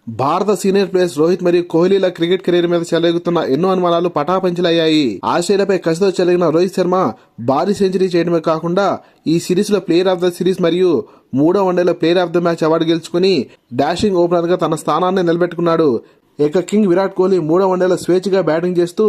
భారత senior players Rohit మరియు కోహ్లీల cricket career మీద చెలరేగుతున్న ఎన్నో అనుమానాలు పటాపంచలయ్యాయి. ఆస్ట్రేలియాపై కసితో చెలగిన రోహిత్ శర్మ భారీ సెంచరీ చేయడమే కాకుండా ఈ సిరీస్ లో ప్లేయర్ ఆఫ్ ద సిరీస్ మరియు మూడో వన్డేలో player of the match award గెలుచుకుని డాషింగ్ ఓపెనర్ గా తన స్థానాన్ని నిలబెట్టుకున్నాడు. ఇక కింగ్ విరాట్ కోహ్లీ మూడో వన్డేలో స్వేచ్ఛగా బ్యాటింగ్ చేస్తూ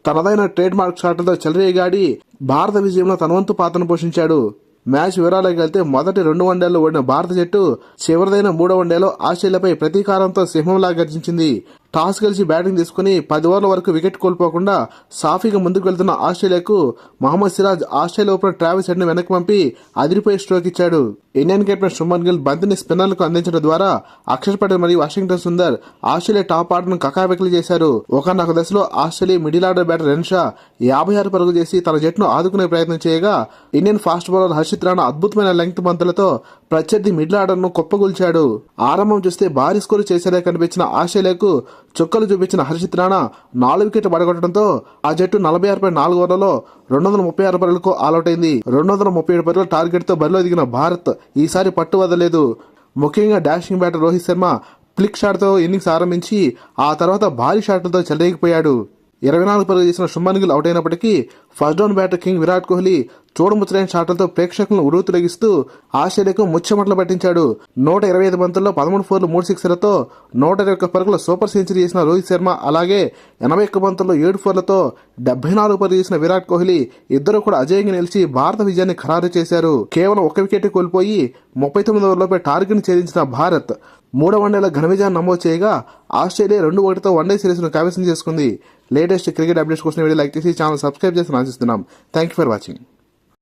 తనదైన ట్రేడ్ మార్క్ షాట్లతో చెలరేగాడి భారత విజయంలో తన వంతు పాత్రను పోషించాడు. మ్యాచ్ వివరాలకు వెళ్తే మొదటి 2 వన్డేల్లో ఓడిన భారత జట్టు చివరిదైన 3వ వన్డేలో ఆస్ట్రేలియాపై ప్రతీకారంతో సింహంలా గర్జించింది. టాస్ గెలిచి బ్యాటింగ్ తీసుకుని 10 ఓవర్ల వరకు వికెట్ కోల్పోకుండా సాఫీగా ముందుకు వెళ్తున్న ఆస్ట్రేలియాకు Mohammed Siraj Australia opener Travis హెడ్ను వెనక్కి పంపి అదిరిపోయి స్ట్రోక్ ఇచ్చాడు. ఇండియన్ కెప్టెన్ శుభ్మన్ గిల్ బంతిని స్పిన్నర్లకు అందించడం ద్వారా అక్షర్ పటేల్ మరియు వాషింగ్టన్ సుందర్ ఆస్ట్రేలియా టాప్ ఆర్డర్ను కకాబెకలు చేశారు. ఒకనొక దశలో Australia middle order batter Renshaw 56 పరుగులు చేసి తన జట్టును ఆదుకునే ప్రయత్నం చేయగా Indian fast bowler Harshit Rana అద్భుతమైన లెంగ్త్ బంతులతో ప్రత్యర్థి మిడిల్ ఆర్డర్ ను కుప్పగూల్చాడు. ఆరంభం చూస్తే భారీ స్కోరు చేసేలా కనిపించిన ఆస్ట్రేలియాకు చుక్కలు చూపించిన హర్షిత్ రాణా 4 వికెట్లు పడగొట్టడంతో ఆ జట్టు 46.4 ఓవర్లలో 236 పరుగులకు ఆల్అౌట్ అయింది. 237 పరుగుల టార్గెట్ తో బరిలో దిగిన భారత్ ఈసారి పట్టు వదలలేదు. ముఖ్యంగా dashing batter Rohit Sharma flick shot తో ఇన్నింగ్స్ ఆరంభించి ఆ తర్వాత భారీ షాట్లతో చెలరేగిపోయాడు. 24 పరుగులు చేసిన శుభ్మన్ గిల్ అవుట్ అయినప్పటికీ first down batter king Virat Kohli చూడముచ్చలైన షాట్లతో ప్రేక్షకులను ఉర్రూతొలగిస్తూ ఆస్ట్రేలియాకు ముచ్చెమటలు పట్టించాడు. 125 బంతుల్లో 13 ఫోర్లు 3 సిక్సర్లతో 121 పరుగుల సూపర్ సెంచరీ చేసిన రోహిత్ శర్మ అలాగే 81 బంతుల్లో 7 ఫోర్లతో 74 పరుగులు చేసిన విరాట్ కోహ్లీ ఇద్దరు కూడా అజేయంగా నిలిచి భారత విజయాన్ని ఖరారు చేశారు. కేవలం 1 వికెట్ కోల్పోయి 39 ఓవర్లపై టార్గెట్ ఛేదించిన భారత్ మూడో వన్డేలో ఘన విజయాన్ని నమోదు చేయగా ఆస్ట్రేలియా 2-1తో వన్డే సిరీస్ ను కైవసం చేసుకుంది. లేటెస్ట్ క్రికెట్ అప్డేట్స్ కోసం వీడియో లైక్ చేసి ఛానల్ సబ్స్క్రైబ్ చేసి ఆశిస్తున్నాం. Thank you for watching.